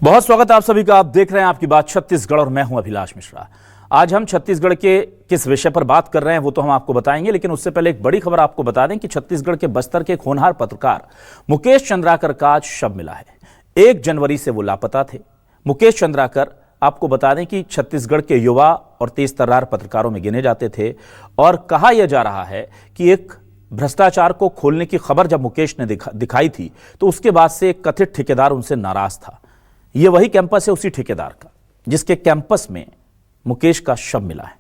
बहुत स्वागत है आप सभी का। आप देख रहे हैं आपकी बात छत्तीसगढ़ और मैं हूं अभिलाष मिश्रा। आज हम छत्तीसगढ़ के किस विषय पर बात कर रहे हैं वो तो हम आपको बताएंगे, लेकिन उससे पहले एक बड़ी खबर आपको बता दें कि छत्तीसगढ़ के बस्तर के एक होनहार पत्रकार मुकेश चंद्राकर का आज शव मिला है। 1 जनवरी से वो लापता थे। मुकेश चंद्राकर आपको बता दें कि छत्तीसगढ़ के युवा और तेज तर्रार पत्रकारों में गिने जाते थे और कहा यह जा रहा है कि एक भ्रष्टाचार को खोलने की खबर जब मुकेश ने दिखाई थी तो उसके बाद से एक कथित ठेकेदार उनसे नाराज था। यह वही कैंपस है उसी ठेकेदार का जिसके कैंपस में मुकेश का शव मिला है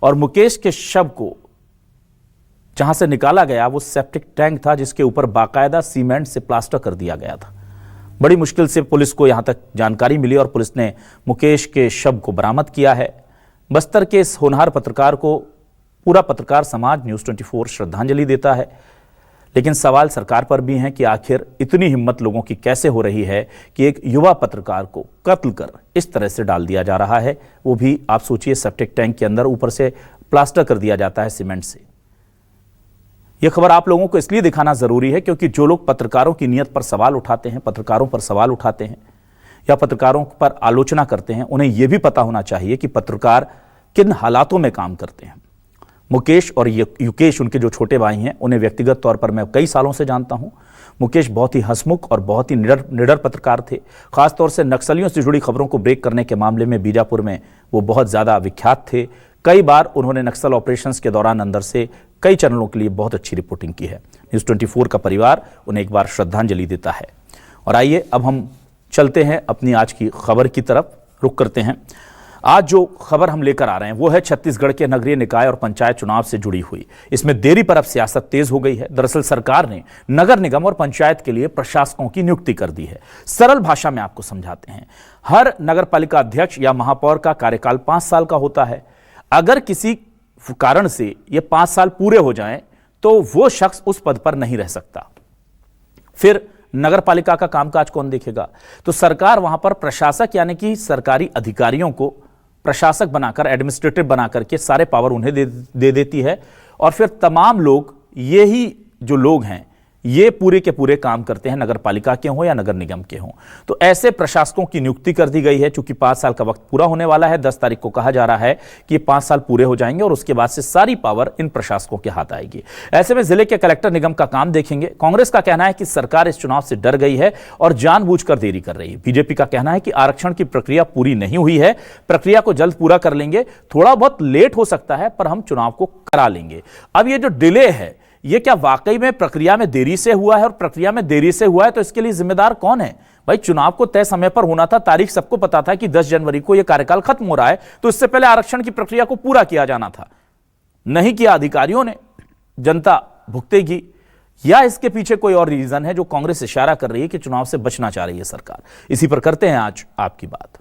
और मुकेश के शव को जहां से निकाला गया वो सेप्टिक टैंक था जिसके ऊपर बाकायदा सीमेंट से प्लास्टर कर दिया गया था। बड़ी मुश्किल से पुलिस को यहां तक जानकारी मिली और पुलिस ने मुकेश के शव को बरामद किया है। बस्तर के इस होनहार पत्रकार को पूरा पत्रकार समाज न्यूज़ 24 श्रद्धांजलि देता है, लेकिन सवाल सरकार पर भी है कि आखिर इतनी हिम्मत लोगों की कैसे हो रही है कि एक युवा पत्रकार को कत्ल कर इस तरह से डाल दिया जा रहा है, वो भी आप सोचिए सेप्टिक टैंक के अंदर ऊपर से प्लास्टर कर दिया जाता है सीमेंट से। यह खबर आप लोगों को इसलिए दिखाना जरूरी है क्योंकि जो लोग पत्रकारों की नीयत पर सवाल उठाते हैं, पत्रकारों पर सवाल उठाते हैं या पत्रकारों पर आलोचना करते हैं, उन्हें यह भी पता होना चाहिए कि पत्रकार किन हालातों में काम करते हैं। मुकेश और युकेश उनके जो छोटे भाई हैं, उन्हें व्यक्तिगत तौर पर मैं कई सालों से जानता हूं। मुकेश बहुत ही हंसमुख और बहुत ही निडर पत्रकार थे। खासतौर से नक्सलियों से जुड़ी खबरों को ब्रेक करने के मामले में बीजापुर में वो बहुत ज़्यादा विख्यात थे। कई बार उन्होंने नक्सल ऑपरेशंस के दौरान अंदर से कई चैनलों के लिए बहुत अच्छी रिपोर्टिंग की है। न्यूज़ 24 का परिवार उन्हें एक बार श्रद्धांजलि देता है। और आइए अब हम चलते हैं अपनी आज की खबर की तरफ, रुख करते हैं। आज जो खबर हम लेकर आ रहे हैं वो है छत्तीसगढ़ के नगरीय निकाय और पंचायत चुनाव से जुड़ी हुई। इसमें देरी पर अब सियासत तेज हो गई है। दरअसल सरकार ने नगर निगम और पंचायत के लिए प्रशासकों की नियुक्ति कर दी है। सरल भाषा में आपको समझाते हैं, हर नगर पालिका अध्यक्ष या महापौर का कार्यकाल 5 साल का होता है। अगर किसी कारण से ये 5 साल पूरे हो जाएं तो वो शख्स उस पद पर नहीं रह सकता। फिर नगर पालिका का कामकाज कौन देखेगा? तो सरकार वहां पर प्रशासक यानी कि सरकारी अधिकारियों को प्रशासक बनाकर, एडमिनिस्ट्रेटिव बनाकर के सारे पावर उन्हें दे देती है और फिर तमाम लोग, यही जो लोग हैं ये पूरे के पूरे काम करते हैं, नगर पालिका के हों या नगर निगम के हों। तो ऐसे प्रशासकों की नियुक्ति कर दी गई है। चूंकि 5 साल का वक्त पूरा होने वाला है, 10 तारीख को कहा जा रहा है कि 5 साल पूरे हो जाएंगे और उसके बाद से सारी पावर इन प्रशासकों के हाथ आएगी। ऐसे में जिले के कलेक्टर निगम का काम देखेंगे। कांग्रेस का कहना है कि सरकार इस चुनाव से डर गई है और जानबूझकर देरी कर रही है। बीजेपी का कहना है कि आरक्षण की प्रक्रिया पूरी नहीं हुई है, प्रक्रिया को जल्द पूरा कर लेंगे, थोड़ा बहुत लेट हो सकता है पर हम चुनाव को करा लेंगे। अब ये जो डिले है ये क्या वाकई में प्रक्रिया में देरी से हुआ है? और प्रक्रिया में देरी से हुआ है तो इसके लिए जिम्मेदार कौन है? भाई चुनाव को तय समय पर होना था, तारीख सबको पता था कि 10 जनवरी को यह कार्यकाल खत्म हो रहा है, तो इससे पहले आरक्षण की प्रक्रिया को पूरा किया जाना था। नहीं किया अधिकारियों ने, जनता भुगतेगी। या इसके पीछे कोई और रीजन है जो कांग्रेस इशारा कर रही है कि चुनाव से बचना चाह रही है सरकार? इसी पर करते हैं आज आपकी बात।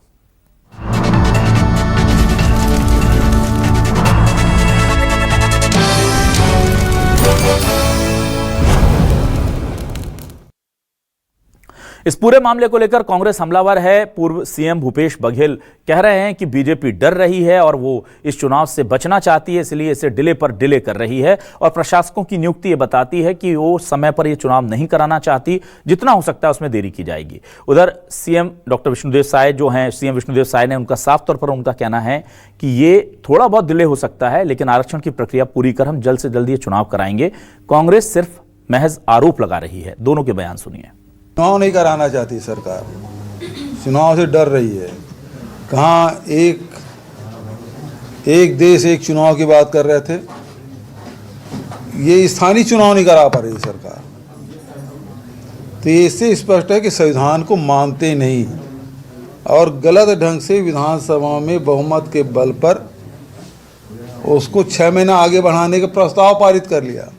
इस पूरे मामले को लेकर कांग्रेस हमलावर है। पूर्व सीएम भूपेश बघेल कह रहे हैं कि बीजेपी डर रही है और वो इस चुनाव से बचना चाहती है, इसलिए इसे डिले पर डिले कर रही है और प्रशासकों की नियुक्ति ये बताती है कि वो समय पर ये चुनाव नहीं कराना चाहती, जितना हो सकता है उसमें देरी की जाएगी। उधर सीएम डॉक्टर विष्णुदेव साय जो हैं, सीएम विष्णुदेव साय ने उनका साफ तौर पर उनका कहना है कि ये थोड़ा बहुत डिले हो सकता है लेकिन आरक्षण की प्रक्रिया पूरी कर हम जल्द से जल्द ये चुनाव कराएंगे। कांग्रेस सिर्फ महज आरोप लगा रही है। दोनों के बयान सुनिए। चुनाव नहीं कराना चाहती सरकार, चुनाव से डर रही है। कहाँ एक देश एक चुनाव की बात कर रहे थे, ये स्थानीय चुनाव नहीं करा पा रही सरकार। तो ये इससे स्पष्ट है कि संविधान को मानते नहीं और गलत ढंग से विधानसभा में बहुमत के बल पर उसको 6 महीना आगे बढ़ाने का प्रस्ताव पारित कर लिया।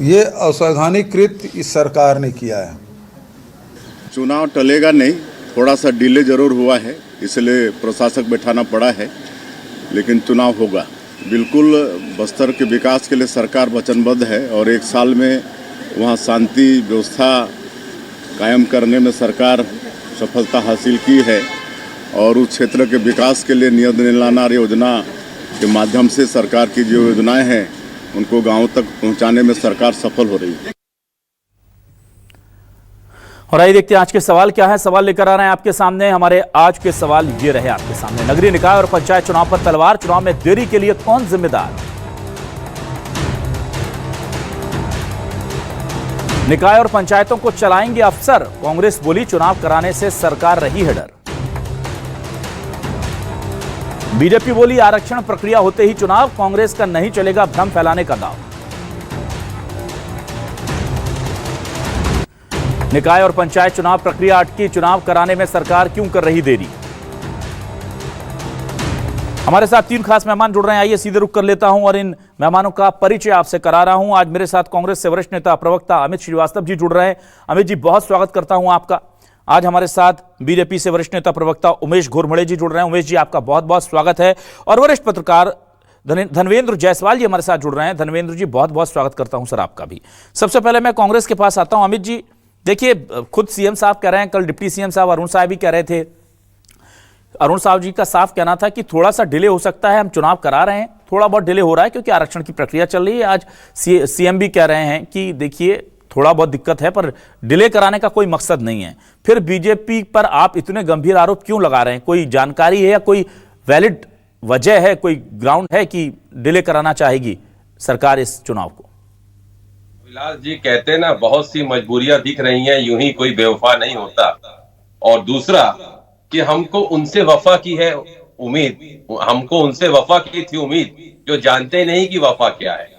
ये असंवैधानिक कृत्य इस सरकार ने किया है। चुनाव टलेगा नहीं, थोड़ा सा डिले जरूर हुआ है, इसलिए प्रशासक बैठाना पड़ा है, लेकिन चुनाव होगा। बिल्कुल बस्तर के विकास के लिए सरकार वचनबद्ध है और 1 साल में वहाँ शांति व्यवस्था कायम करने में सरकार सफलता हासिल की है और उस क्षेत्र के विकास के लिए नियत निलाना योजना के माध्यम से सरकार की जो योजनाएं हैं उनको गांवों तक पहुंचाने में सरकार सफल हो रही है। और आइए देखते हैं आज के सवाल क्या है। सवाल लेकर आ रहे हैं आपके सामने। हमारे आज के सवाल ये रहे आपके सामने। नगरीय निकाय और पंचायत चुनाव पर तलवार, चुनाव में देरी के लिए कौन जिम्मेदार? निकाय और पंचायतों को चलाएंगे अफसर, कांग्रेस बोली चुनाव कराने से सरकार रही है डर। बीजेपी बोली आरक्षण प्रक्रिया होते ही चुनाव, कांग्रेस का नहीं चलेगा भ्रम फैलाने का दाव। निकाय और पंचायत चुनाव प्रक्रिया अटकी, चुनाव कराने में सरकार क्यों कर रही देरी? हमारे साथ तीन खास मेहमान जुड़ रहे हैं। आइए सीधे रुक कर लेता हूं और इन मेहमानों का परिचय आपसे करा रहा हूं। आज मेरे साथ कांग्रेस से वरिष्ठ नेता प्रवक्ता अमित श्रीवास्तव जी जुड़ रहे हैं। अमित जी, बहुत स्वागत करता हूं आपका। आज हमारे साथ बीजेपी से वरिष्ठ नेता प्रवक्ता उमेश घोरमड़े जी जुड़ रहे हैं। उमेश जी, आपका बहुत बहुत स्वागत है। और वरिष्ठ पत्रकार धनवेंद्र जायसवाल जी हमारे साथ जुड़ रहे हैं। धनवेंद्र जी, बहुत बहुत स्वागत करता हूं सर आपका भी। सबसे पहले मैं कांग्रेस के पास आता हूं। अमित जी, देखिए, खुद सीएम साहब कह रहे हैं, कल डिप्टी सीएम साहब अरुण साहब भी कह रहे थे, अरुण साहब जी का साफ कहना था कि थोड़ा सा डिले हो सकता है, हम चुनाव करा रहे हैं, थोड़ा बहुत डिले हो रहा है क्योंकि आरक्षण की प्रक्रिया चल रही है। आज सीएम भी कह रहे हैं कि देखिए थोड़ा बहुत दिक्कत है पर डिले कराने का कोई मकसद नहीं है। फिर बीजेपी पर आप इतने गंभीर आरोप क्यों लगा रहे हैं? कोई जानकारी है या कोई वैलिड वजह है, कोई ग्राउंड है कि डिले कराना चाहेगी सरकार इस चुनाव को? विलास जी कहते हैं ना, बहुत सी मजबूरियां दिख रही हैं, यूं ही कोई बेवफा नहीं होता। और दूसरा कि हमको उनसे वफा की है उम्मीद, हमको उनसे वफा की थी उम्मीद जो जानते नहीं कि वफा क्या है।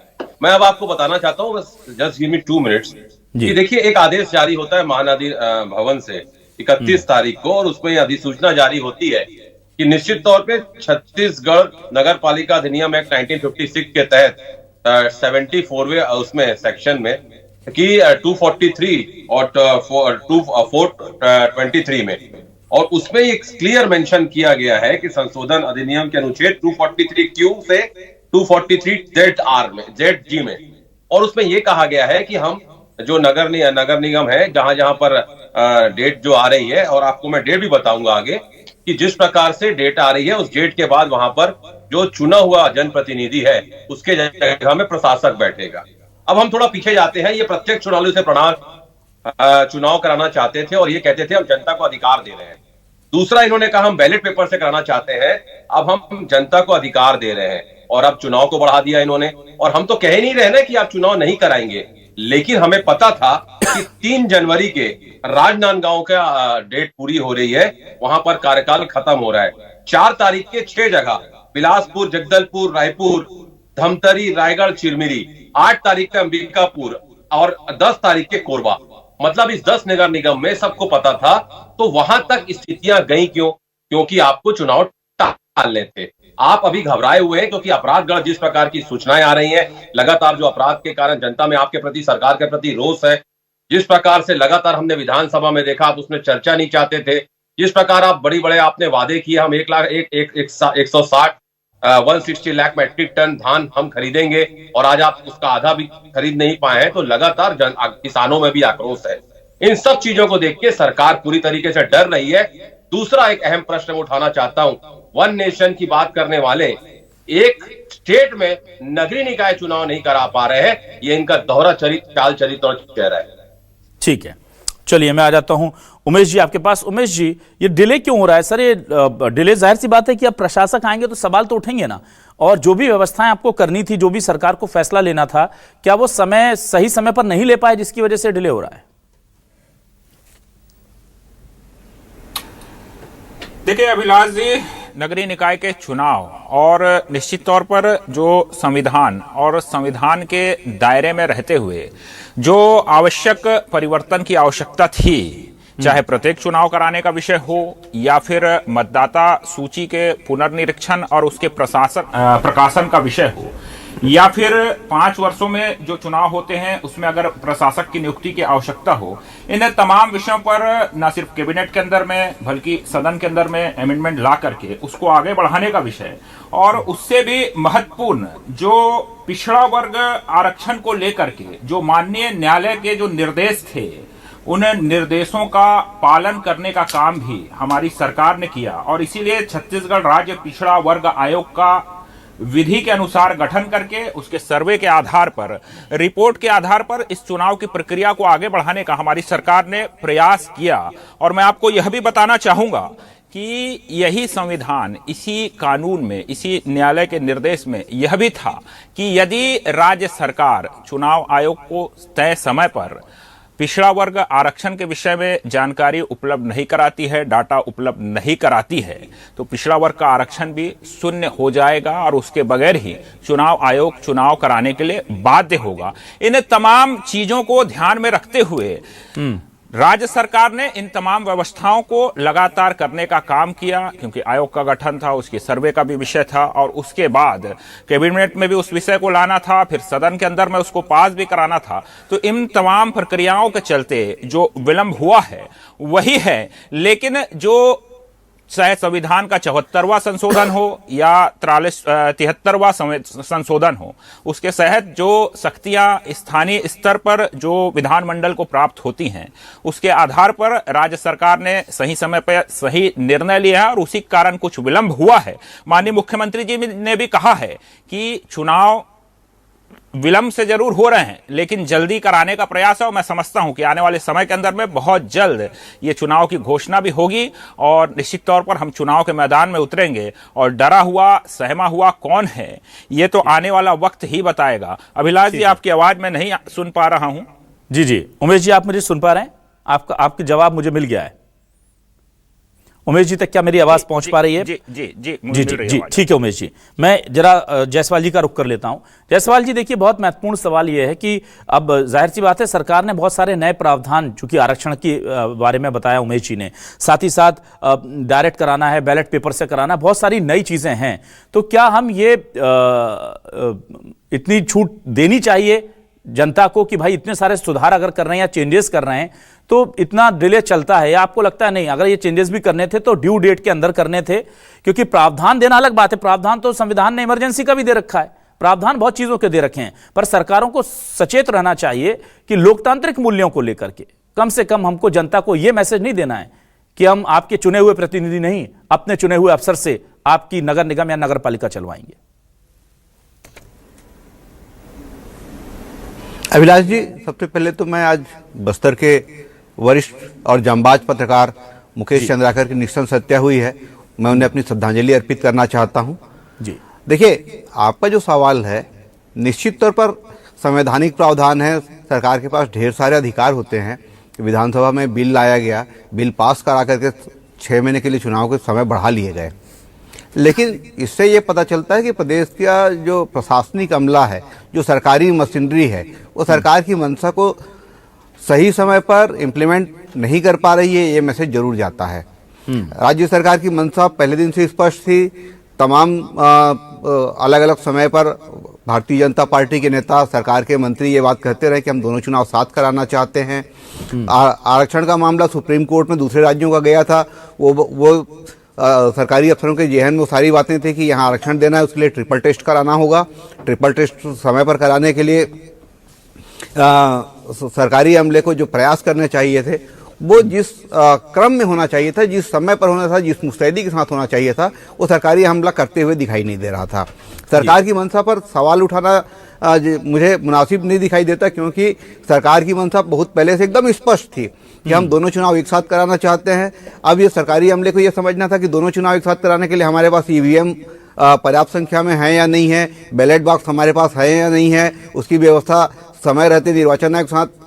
मैं अब आपको बताना चाहता हूं, बस जस्ट गिव मी 2 मिनट्स कि देखिए, एक आदेश जारी होता है महानदी भवन से 31 तारीख को, और उसमें अधिसूचना जारी होती है कि निश्चित तौर पे छत्तीसगढ़ नगर पालिका अधिनियम एक्ट 1956 के तहत 74वें उसमें सेक्शन में कि 243 और 423 में, और उसमें एक क्लियर मेंशन किया गया है कि संशोधन अधिनियम के अनुच्छेद 243Q से 243ZR में, ZG में, और उसमें यह कहा गया है कि हम जो नगर निगम है, जहां जहां पर डेट जो आ रही है, और आपको मैं डेट भी बताऊंगा आगे, कि जिस प्रकार से डेट आ रही है उस डेट के बाद वहां पर जो चुना हुआ जनप्रतिनिधि है उसके जगह में प्रशासक बैठेगा। अब हम थोड़ा पीछे जाते हैं। ये प्रत्यक्ष चुनाव से चुनाव कराना चाहते थे और ये कहते थे हम जनता को अधिकार दे रहे हैं। दूसरा, इन्होंने कहा हम बैलेट पेपर से कराना चाहते हैं, अब हम जनता को अधिकार दे रहे हैं, और अब चुनाव को बढ़ा दिया इन्होंने। और हम तो कह नहीं रहे ना कि आप चुनाव नहीं कराएंगे, लेकिन हमें पता था कि 3 जनवरी के राजनांदगांव का डेट पूरी हो रही है, वहां पर कार्यकाल खत्म हो रहा है। 4 तारीख के 6 जगह, बिलासपुर, जगदलपुर, रायपुर, धमतरी, रायगढ़, चिरमिरी, 8 तारीख के अंबिकापुर और 10 तारीख के कोरबा, मतलब इस 10 नगर निगम में सबको पता था। तो वहां तक स्थितियां गई क्यों? क्योंकि आपको चुनाव टालने थे। आप अभी घबराए हुए हैं क्योंकि अपराधगढ़ जिस प्रकार की सूचनाएं आ रही हैं, लगातार जो अपराध के कारण जनता में आपके प्रति, सरकार के प्रति रोष है, जिस प्रकार से लगातार हमने विधानसभा में देखा आप उसमें चर्चा नहीं चाहते थे, जिस प्रकार आप बड़े आपने वादे किए, हम 160 लाख मैट्रिक टन धान हम खरीदेंगे, और आज आप उसका आधा भी खरीद नहीं पाए हैं, तो लगातार किसानों में भी आक्रोश है। इन सब चीजों को देख के सरकार पूरी तरीके से डर रही है। दूसरा एक अहम प्रश्न उठाना चाहता हूं, वन नेशन की बात करने वाले एक स्टेट में नगरीय निकाय चुनाव नहीं करा पा रहे हैं, ये इनका दोहरा चाल चरित्र और चेहरा है। ठीक है, चलिए मैं आ जाता हूं उमेश जी आपके पास। उमेश जी, ये डिले क्यों हो रहा है सर? ये डिले जाहिर सी बात है कि अब प्रशासक आएंगे तो सवाल तो उठेंगे ना, और जो भी व्यवस्थाएं आपको करनी थी, जो भी सरकार को फैसला लेना था, क्या वो सही समय पर नहीं ले पाए जिसकी वजह से डिले हो रहा है? देखिए अभिलाष जी, नगरीय निकाय के चुनाव और निश्चित तौर पर जो संविधान और संविधान के दायरे में रहते हुए जो आवश्यक परिवर्तन की आवश्यकता थी, चाहे प्रत्येक चुनाव कराने का विषय हो या फिर मतदाता सूची के पुनर्निरीक्षण और उसके प्रकाशन का विषय हो, या फिर 5 वर्षों में जो चुनाव होते हैं उसमें अगर प्रशासक की नियुक्ति की आवश्यकता हो, इन तमाम विषयों पर न सिर्फ कैबिनेट के अंदर में बल्कि सदन के अंदर में अमेंडमेंट ला करके उसको आगे बढ़ाने का विषय, और उससे भी महत्वपूर्ण जो पिछड़ा वर्ग आरक्षण को लेकर के जो माननीय न्यायालय के जो निर्देश थे, उन निर्देशों का पालन करने का काम भी हमारी सरकार ने किया। और इसीलिए छत्तीसगढ़ राज्य पिछड़ा वर्ग आयोग का विधि के अनुसार गठन करके उसके सर्वे के आधार पर, रिपोर्ट के आधार पर इस चुनाव की प्रक्रिया को आगे बढ़ाने का हमारी सरकार ने प्रयास किया। और मैं आपको यह भी बताना चाहूंगा कि यही संविधान, इसी कानून में, इसी न्यायालय के निर्देश में यह भी था कि यदि राज्य सरकार चुनाव आयोग को तय समय पर पिछड़ा वर्ग आरक्षण के विषय में जानकारी उपलब्ध नहीं कराती है, डाटा उपलब्ध नहीं कराती है, तो पिछड़ा वर्ग का आरक्षण भी शून्य हो जाएगा और उसके बगैर ही चुनाव आयोग चुनाव कराने के लिए बाध्य होगा। इन तमाम चीजों को ध्यान में रखते हुए राज्य सरकार ने इन तमाम व्यवस्थाओं को लगातार करने का काम किया, क्योंकि आयोग का गठन था, उसके सर्वे का भी विषय था और उसके बाद कैबिनेट में भी उस विषय को लाना था, फिर सदन के अंदर में उसको पास भी कराना था। तो इन तमाम प्रक्रियाओं के चलते जो विलंब हुआ है वही है। लेकिन जो चाहे संविधान का 74वां संशोधन हो या 73वां संशोधन हो, उसके तहत जो शक्तियां स्थानीय स्तर पर जो विधानमंडल को प्राप्त होती हैं, उसके आधार पर राज्य सरकार ने सही समय पर सही निर्णय लिया है और उसी कारण कुछ विलंब हुआ है। माननीय मुख्यमंत्री जी ने भी कहा है कि चुनाव विलंब से जरूर हो रहे हैं लेकिन जल्दी कराने का प्रयास है और मैं समझता हूं कि आने वाले समय के अंदर में बहुत जल्द ये चुनाव की घोषणा भी होगी और निश्चित तौर पर हम चुनाव के मैदान में उतरेंगे। और डरा हुआ सहमा हुआ कौन है ये तो आने वाला वक्त ही बताएगा। अभिलाष जी, आपकी आवाज मैं नहीं सुन पा रहा हूं। जी उमेश जी, आप मुझे सुन पा रहे हैं? आपका जवाब मुझे मिल गया है। उमेश जी तक क्या मेरी आवाज पहुंच पा रही है? जी, ठीक है उमेश जी। मैं जरा जायसवाल जी का रुख कर लेता हूं। जायसवाल जी, देखिए, बहुत महत्वपूर्ण सवाल यह है कि अब जाहिर सी बात है सरकार ने बहुत सारे नए प्रावधान, चूंकि आरक्षण के बारे में बताया उमेश जी ने, साथ ही साथ डायरेक्ट कराना है, बैलेट पेपर से कराना, बहुत सारी नई चीजें हैं। तो क्या हम ये इतनी छूट देनी चाहिए जनता को कि भाई इतने सारे सुधार अगर कर रहे हैं या चेंजेस कर रहे हैं तो इतना डिले चलता है, या आपको लगता है नहीं, अगर ये चेंजेस भी करने थे तो ड्यू डेट के अंदर करने थे? क्योंकि प्रावधान देना अलग बात है, प्रावधान तो संविधान ने इमरजेंसी का भी दे रखा है, प्रावधान बहुत चीजों के दे रखे हैं, पर सरकारों को सचेत रहना चाहिए कि लोकतांत्रिक मूल्यों को लेकर के कम से कम हमको जनता को यह मैसेज नहीं देना है कि हम आपके चुने हुए प्रतिनिधि नहीं, अपने चुने हुए अफसर से आपकी नगर निगम या नगर पालिका चलवाएंगे। अभिलाष जी, सबसे पहले तो मैं आज बस्तर के वरिष्ठ और जांबाज पत्रकार मुकेश चंद्राकर की निस्तन हत्या हुई है, मैं उन्हें अपनी श्रद्धांजलि अर्पित करना चाहता हूं। जी देखिए, आपका जो सवाल है, निश्चित तौर पर संवैधानिक प्रावधान है, सरकार के पास ढेर सारे अधिकार होते हैं। विधानसभा में बिल लाया गया, बिल पास करा करके 6 महीने के लिए चुनाव के समय बढ़ा लिए गए, लेकिन इससे ये पता चलता है कि प्रदेश का जो प्रशासनिक अमला है, जो सरकारी मशीनरी है, वो सरकार की मंशा को सही समय पर इम्प्लीमेंट नहीं कर पा रही है, ये मैसेज जरूर जाता है। राज्य सरकार की मंशा पहले दिन से स्पष्ट थी। तमाम अलग अलग समय पर भारतीय जनता पार्टी के नेता, सरकार के मंत्री ये बात कहते रहे कि हम दोनों चुनाव साथ कराना चाहते हैं। आरक्षण का मामला सुप्रीम कोर्ट में दूसरे राज्यों का गया था, वो सरकारी अफसरों के जेहन में वो सारी बातें थी कि यहाँ आरक्षण देना है, उसके लिए ट्रिपल टेस्ट कराना होगा। ट्रिपल टेस्ट समय पर कराने के लिए सरकारी अमले को जो प्रयास करने चाहिए थे, वो जिस क्रम में होना चाहिए था, जिस समय पर होना था, जिस मुस्तैदी के साथ होना चाहिए था, वो सरकारी हमला करते हुए दिखाई नहीं दे रहा था। सरकार की मंशा पर सवाल उठाना मुझे मुनासिब नहीं दिखाई देता, क्योंकि सरकार की मंशा बहुत पहले से एकदम स्पष्ट थी कि हम दोनों चुनाव एक साथ कराना चाहते हैं। अब ये सरकारी अमले को ये समझना था कि दोनों चुनाव एक साथ कराने के लिए हमारे पास ईवीएम पर्याप्त संख्या में है या नहीं है, बैलेट बॉक्स हमारे पास है या नहीं है, उसकी व्यवस्था समय रहते निर्वाचन आयोग के साथ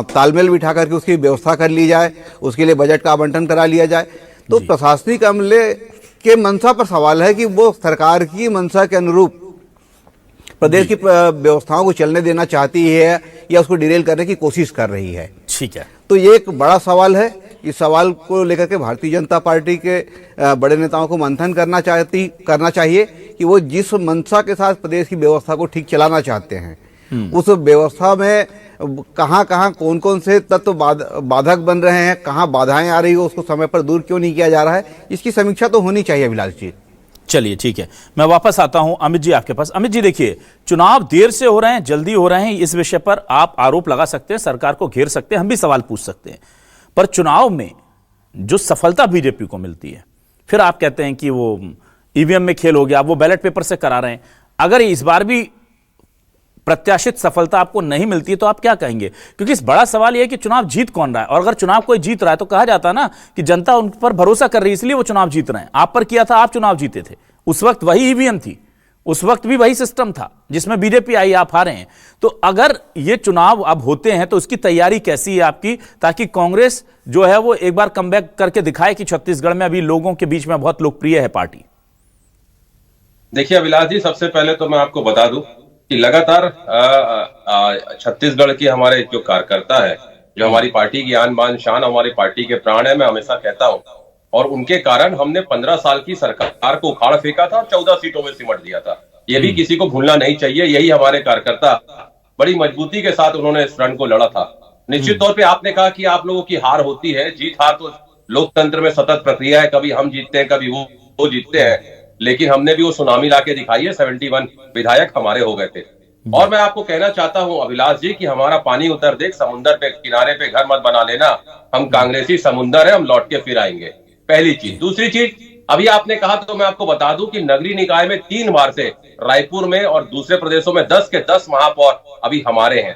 तालमेल बिठा करके उसकी व्यवस्था कर ली जाए, उसके लिए बजट का आवंटन करा लिया जाए। तो प्रशासनिक अमले के मंशा पर सवाल है कि वो सरकार की मंशा के अनुरूप प्रदेश की व्यवस्थाओं को चलने देना चाहती है या उसको डिरेल करने की कोशिश कर रही है। ठीक है, तो ये एक बड़ा सवाल है। इस सवाल को लेकर के भारतीय जनता पार्टी के बड़े नेताओं को मंथन करना चाहिए कि वो जिस मंशा के साथ प्रदेश की व्यवस्था को ठीक चलाना चाहते हैं, उस व्यवस्था में कहां कौन कौन से तत्व बाधक बन रहे हैं, कहां बाधाएं आ रही हो, उसको समय पर दूर क्यों नहीं किया जा रहा है, इसकी समीक्षा तो होनी चाहिए अभिलाष जी। चलिए ठीक है, मैं वापस आता हूं अमित जी आपके पास। अमित जी, देखिए, चुनाव देर से हो रहे हैं, जल्दी हो रहे हैं, इस विषय पर आप आरोप लगा सकते हैं, सरकार को घेर सकते हैं, हम भी सवाल पूछ सकते हैं, पर चुनाव में जो सफलता बीजेपी को मिलती है, फिर आप कहते हैं कि वो ईवीएम में खेल हो गया, वो बैलेट पेपर से करा रहे हैं। अगर इस बार भी प्रत्याशित सफलता आपको नहीं मिलती है तो आप क्या कहेंगे? क्योंकि इस बड़ा सवाल यह है कि चुनाव जीत कौन रहा है, और अगर चुनाव कोई जीत रहा है तो कहा जाता ना कि जनता उन पर भरोसा कर रही है इसलिए वो चुनाव जीत रहे हैं। आप पर किया था, आप चुनाव जीते थे, उस वक्त वही ईवीएम थी, उस वक्त भी वही सिस्टम था जिसमें बीजेपी आई, आप हारे हैं। तो अगर ये चुनाव अब होते हैं तो उसकी तैयारी कैसी है आपकी, ताकि कांग्रेस जो है वो एक बार कमबैक करके दिखाए कि छत्तीसगढ़ में अभी लोगों के बीच में बहुत लोकप्रिय है पार्टी? देखिए अभिलाष जी, सबसे पहले तो मैं आपको बता दूं कि लगातार छत्तीसगढ़ के हमारे जो कार्यकर्ता है, जो हमारी पार्टी की आन बान शान, हमारी पार्टी के प्राण है, मैं हमेशा कहता हूं, और उनके कारण हमने 15 साल की सरकार को उखाड़ फेंका था और 14 सीटों में सिमट दिया था। ये भी किसी को भूलना नहीं चाहिए। यही हमारे कार्यकर्ता बड़ी मजबूती के साथ उन्होंने इस रण को लड़ा था। निश्चित तौर पे आपने कहा कि आप लोगों की हार होती है, जीत हार तो लोकतंत्र में सतत प्रक्रिया है, कभी हम जीतते हैं, कभी वो जीतते हैं, लेकिन हमने भी वो सुनामी लाके दिखाई है। 71 विधायक हमारे हो गए थे। और मैं आपको कहना चाहता हूं अभिलाष जी कि हमारा पानी उतर देख, समुंदर पे किनारे पे घर मत बना लेना, हम कांग्रेसी समुंदर है, हम लौट के फिर आएंगे। पहली चीज। दूसरी चीज, अभी आपने कहा तो मैं आपको बता दूं कि नगरीय निकाय में 3 बार से रायपुर में और दूसरे प्रदेशों में 10 के 10 महापौर अभी हमारे हैं,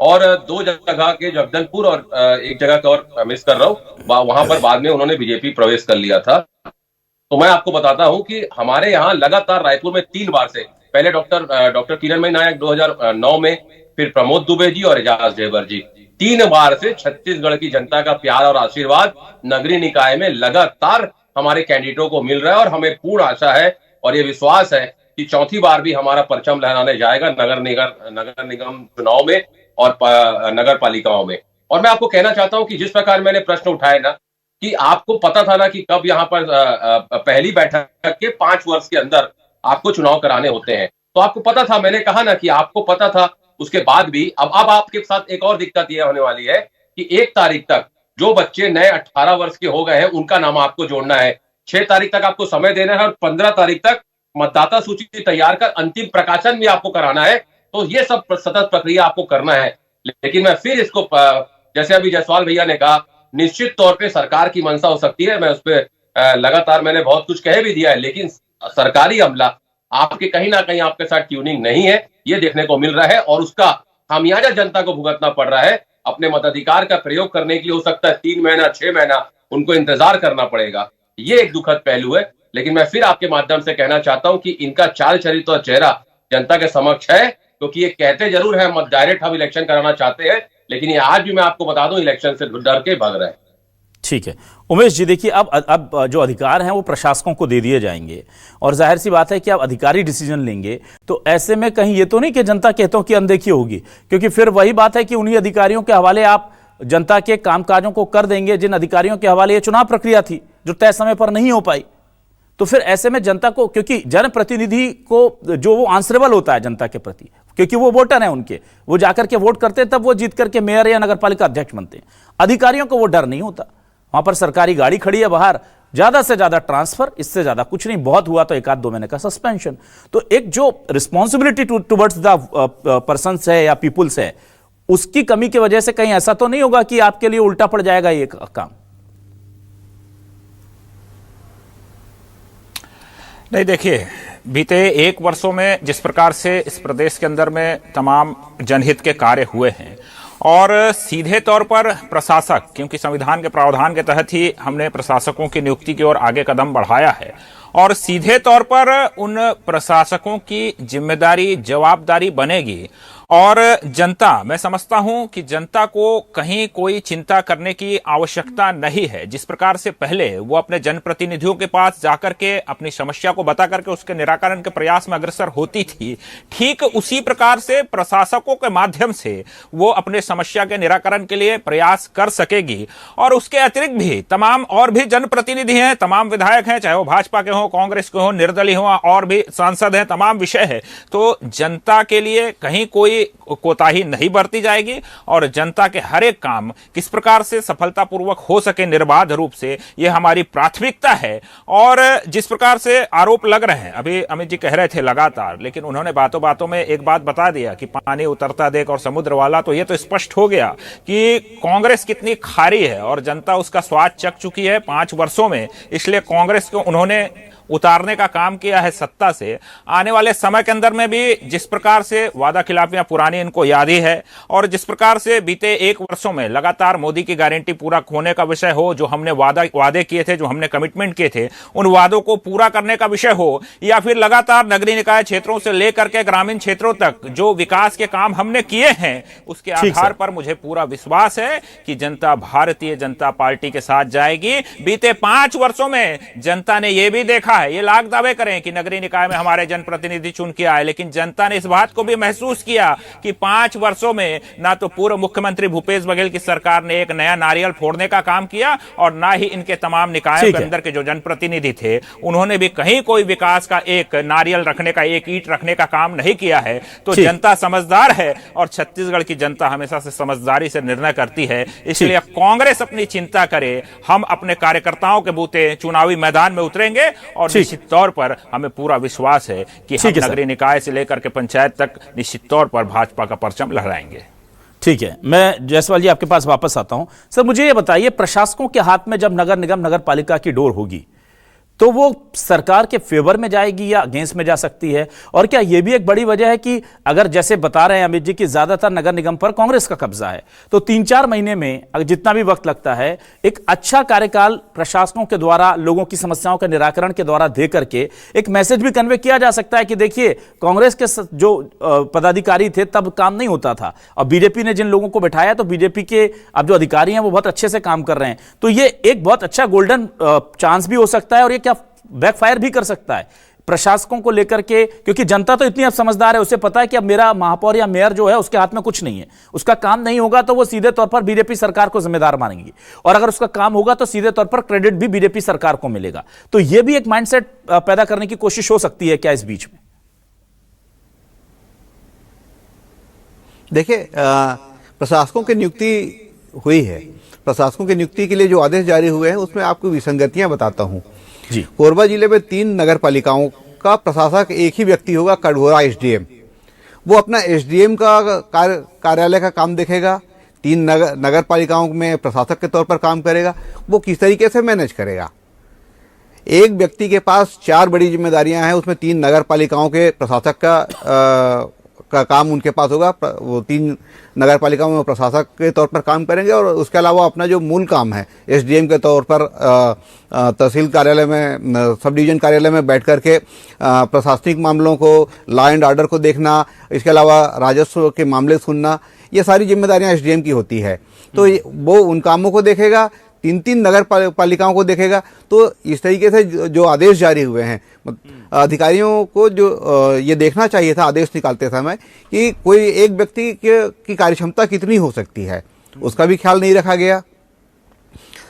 और 2 जगह के जगदलपुर और एक जगह का और मिस कर रहा हूं, वहां पर बाद में उन्होंने बीजेपी प्रवेश कर लिया था। तो मैं आपको बताता हूं कि हमारे यहाँ लगातार रायपुर में 3 बार से, पहले डॉक्टर किरणमयी नायक 2009 में, फिर प्रमोद दुबे जी और एजाज ढेबर जी, 3 बार से छत्तीसगढ़ की जनता का प्यार और आशीर्वाद नगरीय निकाय में लगातार हमारे कैंडिडेटों को मिल रहा है। और हमें पूर्ण आशा है और ये विश्वास है कि चौथी बार भी हमारा परचम लहराने जाएगा नगर निगम चुनाव में और नगर पालिकाओं में। और मैं आपको कहना चाहता हूं कि जिस प्रकार मैंने प्रश्न उठाए ना, कि आपको पता था ना कि कब यहाँ पर पहली बैठक के 5 वर्ष के अंदर आपको चुनाव कराने होते हैं, तो आपको पता था। मैंने कहा ना कि आपको पता था, उसके बाद भी अब आपके साथ एक और दिक्कत यह होने वाली है कि 1 तारीख तक जो बच्चे नए 18 वर्ष के हो गए हैं उनका नाम आपको जोड़ना है। 6 तारीख तक आपको समय देना है और 15 तारीख तक मतदाता सूची तैयार कर अंतिम प्रकाशन भी आपको कराना है। तो ये सब सतत प्रक्रिया आपको करना है। लेकिन मैं फिर इसको, जैसे अभी जायसवाल भैया ने कहा, निश्चित तौर पे सरकार की मंशा हो सकती है, मैं उस पर लगातार मैंने बहुत कुछ कह भी दिया है, लेकिन सरकारी अमला आपके कहीं ना कहीं आपके साथ ट्यूनिंग नहीं है, ये देखने को मिल रहा है, और उसका खामियाजा जनता को भुगतना पड़ रहा है। अपने मताधिकार का प्रयोग करने के लिए हो सकता है 3 महीना 6 महीना उनको इंतजार करना पड़ेगा। ये एक दुखद पहलू है। लेकिन मैं फिर आपके माध्यम से कहना चाहता हूं कि इनका चाल चरित्र और चेहरा जनता के समक्ष है, क्योंकि ये कहते जरूर है हम डायरेक्ट हम इलेक्शन कराना चाहते हैं, लेकिन ये आज भी मैं आपको बता दूं इलेक्शन से डर के भाग रहे हैं। ठीक है उमेश जी, देखिए अब जो अधिकार हैं वो प्रशासकों को दे दिए जाएंगे, और जाहिर सी बात है कि अब अधिकारी डिसीजन लेंगे, तो ऐसे में कहीं ये तो नहीं कि जनता के हितों की अनदेखी होगी, क्योंकि फिर वही बात है कि उन्हीं अधिकारियों के हवाले आप जनता के कामकाजों को कर देंगे जिन अधिकारियों के हवाले ये चुनाव प्रक्रिया थी जो तय समय पर नहीं हो पाई। तो फिर ऐसे में जनता को, क्योंकि जनप्रतिनिधि को जो वो आंसरेबल होता है जनता के प्रति, क्योंकि वो वोटर हैं उनके, वो जाकर के वोट करते हैं, तब वो जीत करके मेयर या नगर पालिका अध्यक्ष बनते हैं। अधिकारियों को वो डर नहीं होता। वहां पर सरकारी गाड़ी खड़ी है बाहर, ज्यादा से ज्यादा ट्रांसफर, इससे ज्यादा कुछ नहीं, बहुत हुआ तो 1-2 महीने का सस्पेंशन। तो एक जो रिस्पॉन्सिबिलिटी टुवर्ड्स द पर्सन्स है या पीपुल्स है, उसकी कमी की वजह से कहीं ऐसा तो नहीं होगा कि आपके लिए उल्टा पड़ जाएगा ये काम? नहीं, देखिए, बीते 1 वर्षों में जिस प्रकार से इस प्रदेश के अंदर में तमाम जनहित के कार्य हुए हैं, और सीधे तौर पर प्रशासक, क्योंकि संविधान के प्रावधान के तहत ही हमने प्रशासकों की नियुक्ति की ओर आगे कदम बढ़ाया है, और सीधे तौर पर उन प्रशासकों की जिम्मेदारी जवाबदारी बनेगी। और जनता, मैं समझता हूं कि जनता को कहीं कोई चिंता करने की आवश्यकता नहीं है। जिस प्रकार से पहले वो अपने जनप्रतिनिधियों के पास जाकर के अपनी समस्या को बता करके उसके निराकरण के प्रयास में अग्रसर होती थी, ठीक उसी प्रकार से प्रशासकों के माध्यम से वो अपने समस्या के निराकरण के लिए प्रयास कर सकेगी। और उसके अतिरिक्त भी तमाम और भी जनप्रतिनिधि हैं, तमाम विधायक हैं, चाहे वो भाजपा के हों, कांग्रेस के हों, निर्दलीय हों, और भी सांसद हैं, तमाम विषय है। तो जनता के लिए कहीं कोई कोताही नहीं बरती जाएगी, और जनता के हर एक काम किस प्रकार से सफलतापूर्वक हो सके निर्बाध रूप से, यह हमारी प्राथमिकता है। और जिस प्रकार से आरोप लग रहे हैं, अभी अमित जी कह रहे थे लगातार, लेकिन उन्होंने बातों बातों में एक बात बता दिया कि पानी उतरता देख और समुद्र वाला, तो यह तो स्पष्ट हो गया कि कांग्रेस कितनी खारी है और जनता उसका स्वाद चख चुकी है 5 वर्षों में। इसलिए कांग्रेस को उन्होंने उतारने का काम किया है सत्ता से, आने वाले समय के अंदर में भी जिस प्रकार से वादा खिलाफियां पुरानी इनको याद ही है, और जिस प्रकार से बीते 1 वर्षों में लगातार मोदी की गारंटी पूरा होने का विषय हो, जो हमने वादे किए थे, जो हमने कमिटमेंट किए थे, उन वादों को पूरा करने का विषय हो, या फिर लगातार नगरीय निकाय क्षेत्रों से लेकर के ग्रामीण क्षेत्रों तक जो विकास के काम हमने किए हैं, उसके आधार पर मुझे पूरा विश्वास है कि जनता भारतीय जनता पार्टी के साथ जाएगी। बीते 5 वर्षों में जनता ने यह भी देखा है, ये लाख दावे करें कि नगरीय निकाय में हमारे जनप्रतिनिधि चुन के आए, लेकिन जनता ने इस बात को भी महसूस किया कि 5 वर्षों में ना तो पूर्व मुख्यमंत्री भूपेश बघेल की सरकार ने एक नया नारियल फोड़ने का काम किया, और ना ही इनके तमाम निकायों के अंदर के जो जनप्रतिनिधि थे उन्होंने भी कहीं कोई विकास का एक नारियल रखने का, एक ईंट रखने का काम नहीं किया है। तो जनता समझदार है, और छत्तीसगढ़ की जनता हमेशा से समझदारी से निर्णय करती है। इसलिए कांग्रेस अपनी चिंता करे, हम अपने कार्यकर्ताओं के बूते चुनावी मैदान में उतरेंगे, और निश्चित तौर पर हमें पूरा विश्वास है कि हम नगरीय निकाय से लेकर के पंचायत तक निश्चित तौर पर भाजपा का परचम लहराएंगे। ठीक है, मैं जायसवाल जी आपके पास वापस आता हूं। सर मुझे ये बताइए, प्रशासकों के हाथ में जब नगर निगम नगर पालिका की डोर होगी तो वो सरकार के फेवर में जाएगी या अगेंस्ट में जा सकती है? और क्या यह भी एक बड़ी वजह है कि अगर जैसे बता रहे हैं अमित जी कि ज्यादातर नगर निगम पर कांग्रेस का कब्जा है, तो 3-4 महीने में अगर जितना भी वक्त लगता है, एक अच्छा कार्यकाल प्रशासकों के द्वारा लोगों की समस्याओं के निराकरण के द्वारा दे करके एक मैसेज भी कन्वे किया जा सकता है कि देखिए कांग्रेस के जो पदाधिकारी थे तब काम नहीं होता था, और बीजेपी ने जिन लोगों को बैठाया तो बीजेपी के अब जो अधिकारी हैं वो बहुत अच्छे से काम कर रहे हैं। तो ये एक बहुत अच्छा गोल्डन चांस भी हो सकता है, और ये क्या बैकफायर भी कर सकता है प्रशासकों को लेकर के, क्योंकि जनता तो इतनी अब समझदार है, उसे पता है कि अब मेरा महापौर या मेयर जो है उसके हाथ में कुछ नहीं है, उसका काम नहीं होगा तो वो सीधे तौर पर बीजेपी सरकार को जिम्मेदार मानेंगी, और अगर उसका काम होगा तो सीधे तौर पर क्रेडिट भी बीजेपी सरकार को मिलेगा। तो यह भी एक माइंडसेट पैदा करने की कोशिश हो सकती है क्या इस बीच में? देखिए, प्रशासकों की नियुक्ति हुई है। प्रशासकों की नियुक्ति के लिए जो आदेश जारी हुए हैं उसमें आपको विसंगतियां बताता हूं जी। कोरबा जिले में 3 नगर पालिकाओं का प्रशासक एक ही व्यक्ति होगा, कटघोरा एसडीएम। वो अपना एसडीएम का कार्यालय का काम देखेगा, 3 नगर पालिकाओं में प्रशासक के तौर पर काम करेगा। वो किस तरीके से मैनेज करेगा? एक व्यक्ति के पास 4 बड़ी जिम्मेदारियां हैं, उसमें 3 नगर पालिकाओं के प्रशासक का काम उनके पास होगा। वो 3 नगर पालिकाओं में प्रशासक के तौर पर काम करेंगे, और उसके अलावा अपना जो मूल काम है एसडीएम के तौर पर तहसील कार्यालय में, सब डिवीजन कार्यालय में बैठ करके प्रशासनिक मामलों को, लॉ एंड ऑर्डर को देखना, इसके अलावा राजस्व के मामले सुनना, ये सारी जिम्मेदारियां एसडीएम की होती है। तो वो उन कामों को देखेगा, 3 नगर पालिकाओं को देखेगा। तो इस तरीके से जो आदेश जारी हुए हैं, अधिकारियों को जो ये देखना चाहिए था आदेश निकालते समय कि कोई एक व्यक्ति की कार्यक्षमता कितनी हो सकती है, उसका भी ख्याल नहीं रखा गया।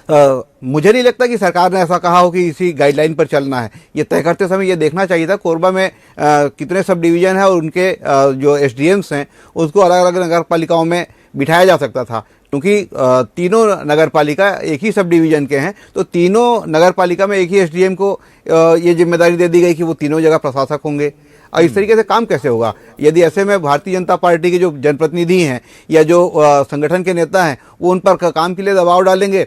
मुझे नहीं लगता कि सरकार ने ऐसा कहा हो कि इसी गाइडलाइन पर चलना है। ये तय करते समय ये देखना चाहिए था कोरबा में कितने सब डिवीजन है, और उनके जो एसडीएम्स हैं उसको अलग अलग नगर पालिकाओं में बिठाया जा सकता था, क्योंकि तीनों नगर पालिका एक ही सब डिवीजन के हैं। तो तीनों नगर पालिका में एक ही एसडीएम को ये जिम्मेदारी दे दी गई कि वो तीनों जगह प्रशासक होंगे। और इस तरीके से काम कैसे होगा? यदि ऐसे में भारतीय जनता पार्टी के जो जनप्रतिनिधि हैं या जो संगठन के नेता हैं वो उन पर काम के लिए दबाव डालेंगे,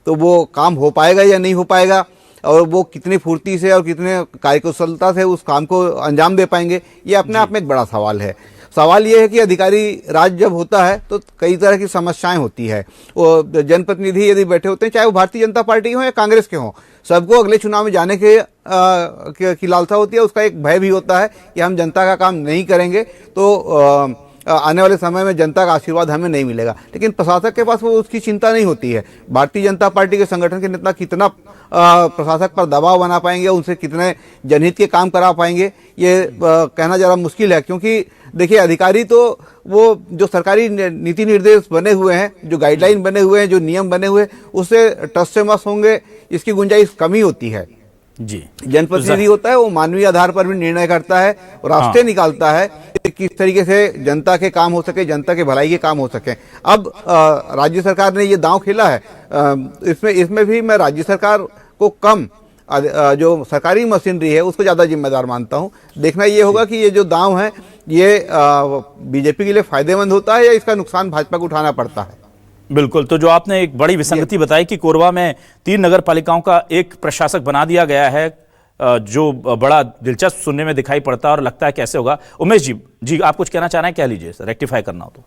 तो वो काम हो पाएगा या नहीं हो पाएगा, और वो कितनी फुर्ती से और कितने कार्यकुशलता से उस काम को अंजाम दे पाएंगे, ये अपने आप में एक बड़ा सवाल है। सवाल ये है कि अधिकारी राज जब होता है तो कई तरह की समस्याएं होती है। वो जनप्रतिनिधि यदि बैठे होते हैं, चाहे वो भारतीय जनता पार्टी हो या कांग्रेस के हों, सबको अगले चुनाव में जाने की लालसा होती है। उसका एक भय भी होता है कि हम जनता का काम नहीं करेंगे तो आने वाले समय में जनता का आशीर्वाद हमें नहीं मिलेगा। लेकिन प्रशासक के पास वो उसकी चिंता नहीं होती है। भारतीय जनता पार्टी के संगठन के नेता कितना प्रशासक पर दबाव बना पाएंगे, उनसे कितने जनहित के काम करा पाएंगे, ये कहना जरा मुश्किल है। क्योंकि देखिए, अधिकारी तो वो जो सरकारी नीति निर्देश बने हुए हैं, जो गाइडलाइन बने हुए हैं, जो नियम बने हुए हैं, उससे टस से मस होंगे, इसकी गुंजाइश कमी होती है जी। जनप्रतिनिधि होता है, वो मानवीय आधार पर भी निर्णय करता है और रास्ते निकालता है कि किस तरीके से जनता के काम हो सके, जनता के भलाई के काम हो सके। अब राज्य सरकार ने ये दांव खेला है। इसमें भी मैं राज्य सरकार को कम, जो सरकारी मशीनरी है उसको ज़्यादा जिम्मेदार मानता हूँ। देखना ये होगा कि ये जो दांव है ये बीजेपी के लिए फायदेमंद होता है या इसका नुकसान भाजपा को उठाना पड़ता है। बिल्कुल। तो जो आपने एक बड़ी विसंगति बताई कि कोरबा में 3 नगर पालिकाओं का एक प्रशासक बना दिया गया है, जो बड़ा दिलचस्प सुनने में दिखाई पड़ता है और लगता है कैसे होगा। उमेश जी आप कुछ कहना चाह रहे हैं, कह लीजिए, रेक्टिफाई करना हो तो।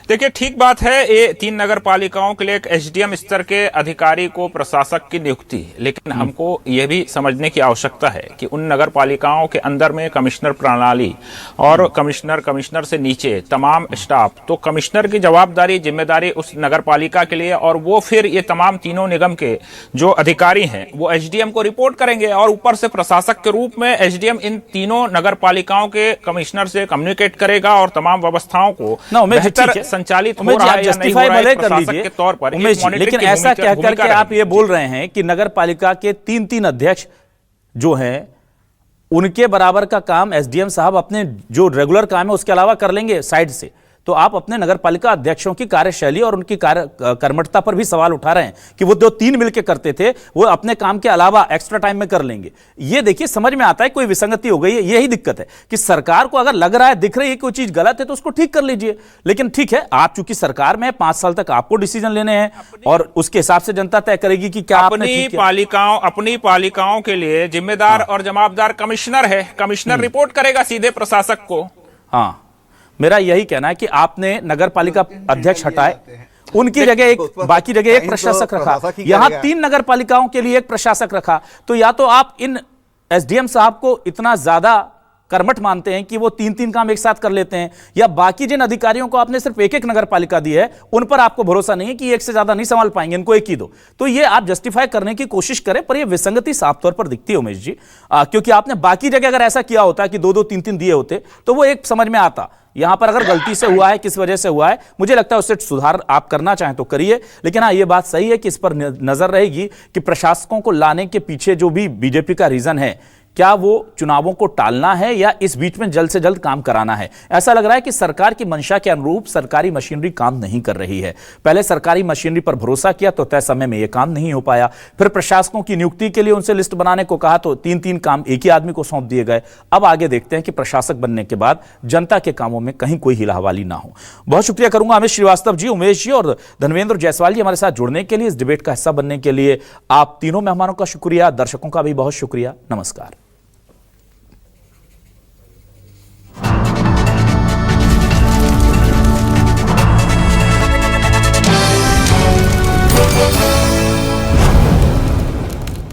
देखिए, ठीक बात है, ये 3 नगर पालिकाओं के लिए एक एसडीएम स्तर के अधिकारी को प्रशासक की नियुक्ति, लेकिन हमको यह भी समझने की आवश्यकता है कि उन नगर पालिकाओं के अंदर में कमिश्नर प्रणाली और कमिश्नर से नीचे तमाम स्टाफ, तो कमिश्नर की जवाबदारी जिम्मेदारी उस नगर पालिका के लिए, और वो फिर ये तमाम तीनों निगम के जो अधिकारी हैं वो एसडीएम को रिपोर्ट करेंगे, और ऊपर से प्रशासक के रूप में एसडीएम इन तीनों नगर पालिकाओं के कमिश्नर से कम्युनिकेट करेगा और तमाम व्यवस्थाओं को बेहतर संचालित हो रहा है या नहीं हो रहा है प्रशासक के तौर पर। लेकिन ऐसा कह करके आप ये बोल रहे हैं कि नगर पालिका के 3 अध्यक्ष जो हैं उनके बराबर का काम एसडीएम साहब अपने जो रेगुलर काम है उसके अलावा कर लेंगे साइड से, तो आप अपने नगर पालिका अध्यक्षों की कार्यशैली और उनकी कर्मठता पर भी सवाल उठा रहे हैं कि वो 2-3 मिलकर करते थे वो अपने काम के अलावा एक्स्ट्रा टाइम में कर लेंगे। ये देखिए समझ में आता है कोई विसंगति हो गई है। यही दिक्कत है कि सरकार को अगर लग रहा है, दिख रही है कोई चीज गलत है तो उसको ठीक कर लीजिए, लेकिन ठीक है आप चूंकि सरकार में 5 साल तक आपको डिसीजन लेने हैं और उसके हिसाब से जनता तय करेगी कि क्या अपनी पालिकाओं के लिए जिम्मेदार और जवाबदार कमिश्नर है, कमिश्नर रिपोर्ट करेगा सीधे प्रशासक को। हाँ, मेरा यही कहना है कि आपने नगर पालिका अध्यक्ष हटाए, उनकी जगह एक, बाकी जगह एक प्रशासक रखा, यहां 3 नगर पालिकाओं के लिए एक प्रशासक रखा, तो या तो आप इन एसडीएम साहब को इतना ज्यादा कर्मठ मानते हैं कि वो 3 काम एक साथ कर लेते हैं, या बाकी जिन अधिकारियों को आपने सिर्फ एक नगर पालिका दी है उन पर आपको भरोसा नहीं है कि एक से ज्यादा नहीं संभाल पाएंगे, इनको एक ही दो। तो ये आप जस्टिफाई करने की कोशिश करें, पर ये विसंगति साफ तौर पर दिखती है उमेश जी, क्योंकि आपने बाकी जगह अगर ऐसा किया होता कि 2-2, 3-3 दिए होते तो वो एक समझ में आता। यहां पर अगर गलती से हुआ है, किस वजह से हुआ है, मुझे लगता है उससे सुधार आप करना चाहें तो करिए, लेकिन हाँ ये बात सही है कि इस पर नजर रहेगी कि प्रशासकों को लाने के पीछे जो भी बीजेपी का रीजन है, क्या वो चुनावों को टालना है या इस बीच में जल्द से जल्द काम कराना है। ऐसा लग रहा है कि सरकार की मंशा के अनुरूप सरकारी मशीनरी काम नहीं कर रही है। पहले सरकारी मशीनरी पर भरोसा किया तो तय समय में यह काम नहीं हो पाया, फिर प्रशासकों की नियुक्ति के लिए उनसे लिस्ट बनाने को कहा तो 3 काम एक ही आदमी को सौंप दिए गए। अब आगे देखते हैं कि प्रशासक बनने के बाद जनता के कामों में कहीं कोई हिलाहवाली ना हो। बहुत शुक्रिया करूंगा अमित श्रीवास्तव जी, उमेश जी और धर्मेंद्र जायसवाल जी हमारे साथ जुड़ने के लिए, इस डिबेट का हिस्सा बनने के लिए। आप तीनों मेहमानों का शुक्रिया, दर्शकों का भी बहुत शुक्रिया। नमस्कार।